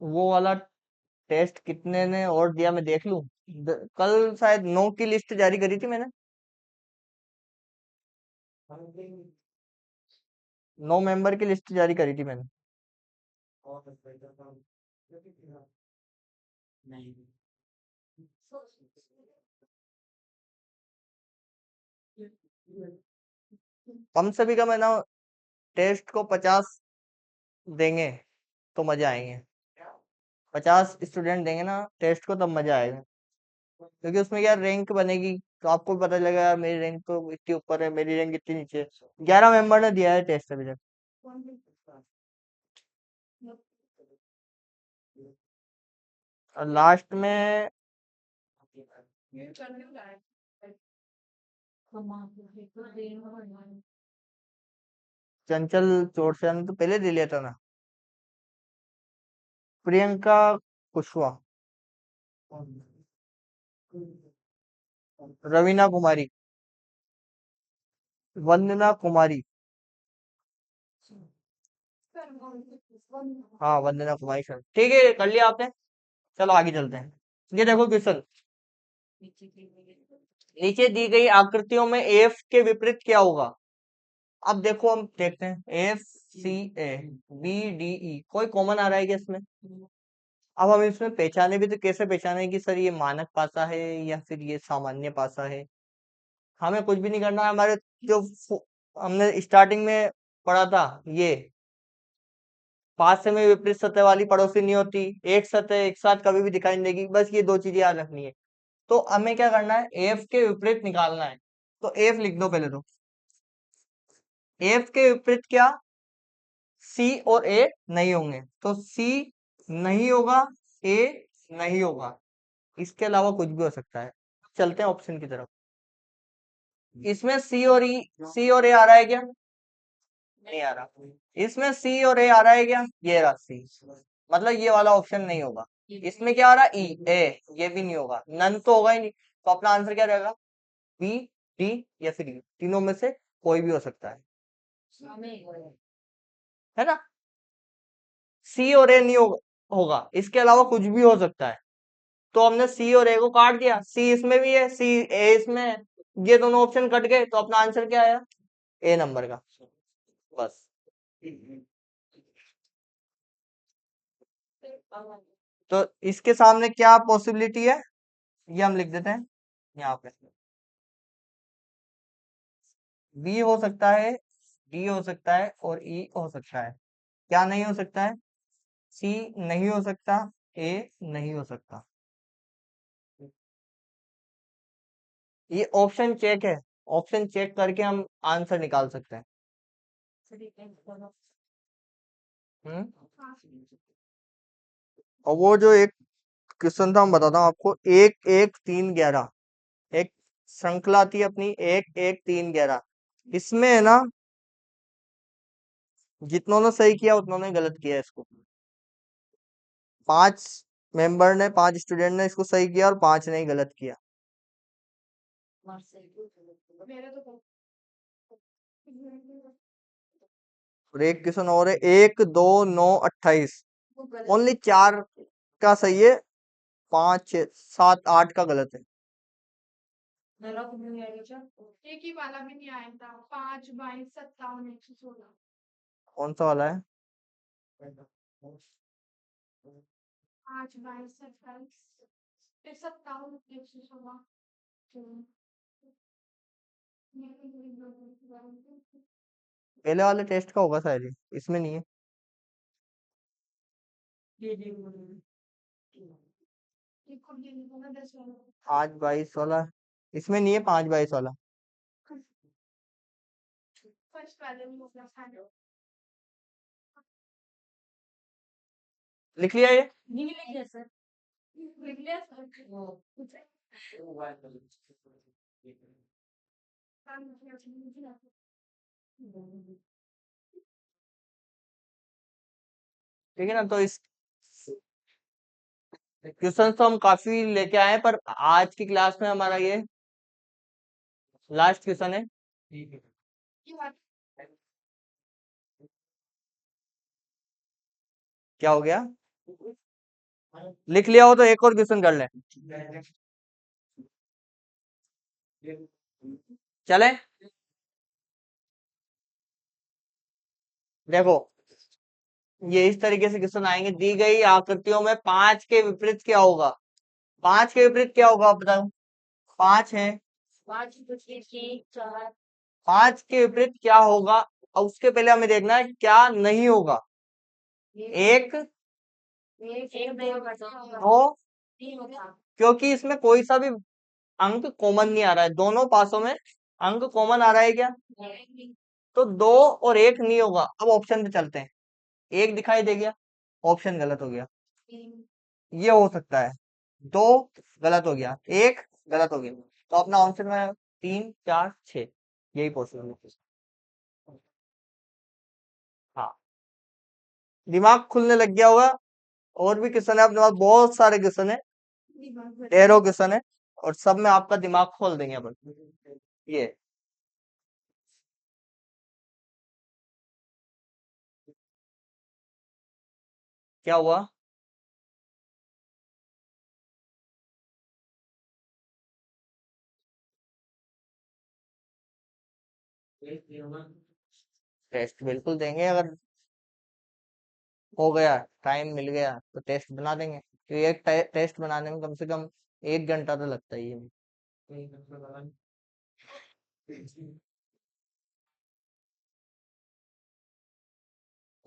वो वाला टेस्ट कितने ने और दिया मैं देख लूं। कल शायद 9 की लिस्ट जारी करी थी मैंने। 9 मेंबर की लिस्ट जारी करी थी मैंने। कम से भी कम है ना, टेस्ट को 50 देंगे तो मजा आएंगे। 50 स्टूडेंट देंगे ना टेस्ट को, तब मजा आएगा। क्योंकि उसमें यार रैंक बनेगी, तो आपको भी पता लगेगा यार मेरी रैंक तो इतनी ऊपर है, मेरी रैंक इतनी नीचे है। 11 मेंबर ने दिया है टेस्ट अभी तक। और लास्ट में चंचल चौरसिया ने तो पहले दे लिया था ना। प्रियंका कुशवाहा, रवीना कुमारी, वंदना कुमारी। हाँ, वंदना कुमारी सर, ठीक है, कर लिया आपने। चलो आगे चलते हैं। ये देखो क्वेश्चन, नीचे दी गई आकृतियों में एफ के विपरीत क्या होगा। अब देखो हम देखते हैं, F C A B D E, कोई कॉमन आ रहा है क्या इसमें। अब हम इसमें पहचाने भी तो कैसे पहचाने कि सर ये मानक पासा है या फिर ये सामान्य पासा है। हमें कुछ भी नहीं करना है, हमारे जो हमने स्टार्टिंग में पढ़ा था, ये पासे में विपरीत सतह वाली पड़ोसी नहीं होती, एक सतह एक साथ कभी भी दिखाई नहीं देगी, बस ये दो चीजें याद रखनी है। तो हमें क्या करना है, एफ के विपरीत निकालना है। तो एफ लिख दो पहले तो, एफ के विपरीत क्या, सी और ए नहीं होंगे, तो सी नहीं होगा, ए नहीं होगा, इसके अलावा कुछ भी हो सकता है। चलते हैं ऑप्शन की तरफ। इसमें सी और ई, सी और ए आ रहा है क्या, नहीं आ रहा। इसमें सी और ए आ रहा है क्या, ये रहा सी, मतलब ये वाला ऑप्शन नहीं होगा। इसमें क्या आ रहा है, ई ए, ये भी नहीं होगा, नन तो होगा ही नहीं। तो अपना आंसर क्या रहेगा, बी डी या फिर ई, तीनों में से कोई भी हो सकता है ना। सी और ए नहीं होगा, इसके अलावा कुछ भी हो सकता है। तो हमने सी और ए को काट दिया, सी इसमें भी है, सी ए इसमें है, ये दोनों ऑप्शन कट गए, तो अपना आंसर क्या आया, ए नंबर का, बस। तो इसके सामने क्या पॉसिबिलिटी है, ये हम लिख देते हैं यहाँ पे, बी हो सकता है, डी हो सकता है और ई हो सकता है। क्या नहीं हो सकता है, सी नहीं हो सकता, ए नहीं हो सकता। ये ऑप्शन चेक है, ऑप्शन चेक करके हम आंसर निकाल सकते हैं। हम्म। और वो जो एक क्वेश्चन था, हम बताता हूँ आपको, 1 1 3 11, एक श्रृंखला थी अपनी, 1 1 3 11, इसमें है ना, जितनों ने सही किया उतनों ने गलत किया इसको। 5 मेंबर ने, 5 स्टूडेंट ने इसको सही किया और 5 ने ही गलत किया। और एक क्वेश्चन और है, 1 2 9 28, ओनली 4 का सही है, 5 6 7 8 का गलत है। एक ही वाला भी नहीं आया था, 5 22 57 116। कौन सा वाला है, 5 22 27 फिर 57 116। पहले वाले टेस्ट का होगा शायद, इसमें नहीं है। 5 22 वाला इसमें नहीं है, 5 22 वाला फर्स्ट वाले में होगा सारे। लिख लिया ये। नहीं लिख लिया सर, लिख लिया सर। ठीक है ना, तो इस क्वेश्चन तो हम काफी लेके आए हैं, पर आज की क्लास में हमारा ये लास्ट क्वेश्चन है। क्या हो गया, लिख लिया हो तो एक और क्वेश्चन कर ले, चले। देखो, ये इस तरीके से क्वेश्चन आएंगे, दी गई आकृतियों में 5 के विपरीत क्या होगा। 5 के विपरीत क्या होगा, आप बताओ। 5 है, 5 के विपरीत क्या होगा, और उसके पहले हमें देखना है क्या नहीं होगा। एक, दो, क्योंकि इसमें कोई सा भी अंक कॉमन नहीं आ रहा है, दोनों पासों में अंक कॉमन आ रहा है क्या, तो 2 और 1 नहीं होगा। अब ऑप्शन पे चलते हैं, 1 दिखाई दे गया, ऑप्शन गलत हो गया, ये हो सकता है, 2 गलत हो गया, 1 गलत हो गया, तो अपना आंसर में 3 4 6, यही पॉसिबल है। हाँ, दिमाग खुलने लग गया होगा। और भी क्वेश्चन है अपने पास, बहुत सारे क्वेश्चन है, ढेरों क्वेश्चन है, और सब में आपका दिमाग खोल देंगे अपन। ये क्या हुआ? टेस्ट बिल्कुल देंगे, अगर हो गया, टाइम मिल गया तो टेस्ट बना देंगे। तो एक टेस्ट बनाने में कम से कम 1 घंटा तो लगता ही है।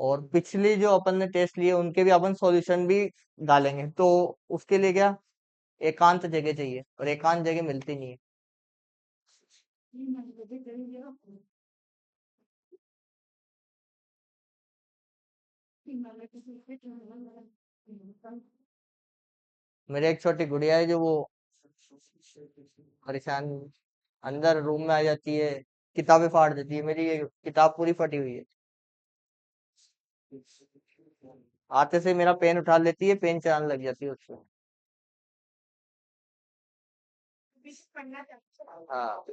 और पिछली जो अपन ने टेस्ट लिए उनके भी अपन सॉल्यूशन भी डालेंगे, तो उसके लिए क्या, एकांत जगह चाहिए, और एकांत जगह मिलती नहीं है। मेरे एक छोटी गुड़िया है जो वो परेशान, अंदर रूम में आ जाती है, किताबें फाड़ देती है, मेरी ये किताब पूरी फटी हुई है। आते से मेरा पेन उठा लेती है, पेन चलाने लग जाती है उसको। हाँ,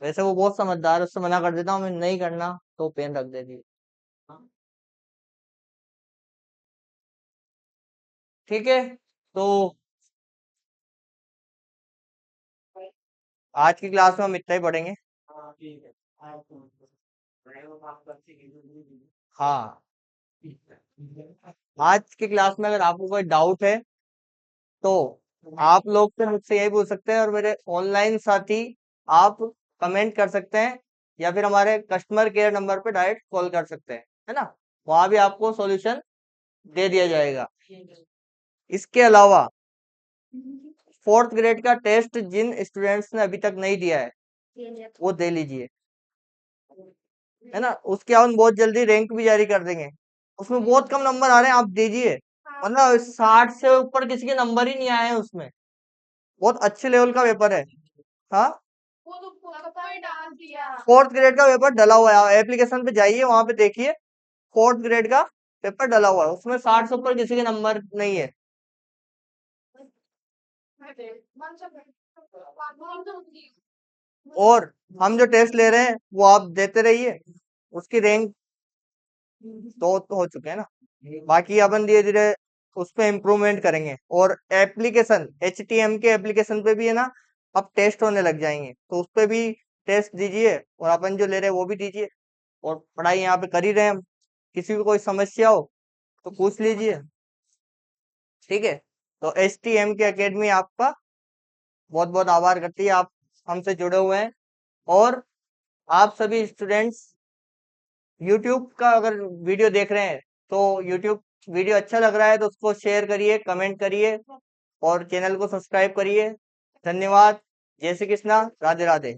वैसे वो बहुत समझदार है, उससे मना कर देता हूँ मैं नहीं करना, तो पेन रख देती है। ठीक है, तो आज की क्लास में हम इतना ही पढ़ेंगे। हाँ, आज की क्लास में अगर आपको कोई डाउट है तो आप लोग तो मुझसे यही पूछ सकते हैं, और मेरे ऑनलाइन साथी आप कमेंट कर सकते हैं, या फिर हमारे कस्टमर केयर नंबर पे डायरेक्ट कॉल कर सकते हैं, है ना? वहां भी आपको सॉल्यूशन दे दिया जाएगा। इसके अलावा 4th ग्रेड का टेस्ट जिन स्टूडेंट्स ने अभी तक नहीं दिया है वो दे लीजिए, है ना? उसके बाद हम बहुत जल्दी रैंक भी जारी कर देंगे। उसमें बहुत कम नंबर आ रहे हैं, आप दीजिए, वरना 60 से ऊपर किसी के नंबर ही नहीं आए हैं उसमें। बहुत अच्छे लेवल का पेपर है। हाँ, वो तो सबको ही डाल दिया। 4th ग्रेड का पेपर डला हुआ है, एप्लीकेशन पे जाइए, वहां पे देखिए, 4th ग्रेड का पेपर डला हुआ है, उसमें 60 से ऊपर किसी के नंबर नहीं है। और हम जो टेस्ट ले रहे हैं वो आप देते रहिए, उसकी रैंक तो हो चुके हैं ना। बाकी अपन धीरे धीरे उस पर इम्प्रूवमेंट करेंगे, और एप्लीकेशन HTM के एप्लीकेशन पे भी है ना, अब टेस्ट होने लग जाएंगे, तो उस पे भी टेस्ट दीजिए, और अपन जो ले रहे हैं वो भी दीजिए। और पढ़ाई यहाँ पे कर ही रहे हैं हम, किसी को कोई समस्या हो तो पूछ लीजिए। ठीक है, तो HTM के एकेडमी आपका बहुत बहुत आभार करती है, आप हमसे जुड़े हुए हैं। और आप सभी स्टूडेंट्स YouTube का अगर वीडियो देख रहे हैं तो YouTube वीडियो अच्छा लग रहा है तो उसको शेयर करिए, कमेंट करिए, और चैनल को सब्सक्राइब करिए। धन्यवाद। जय श्री कृष्णा, राधे राधे।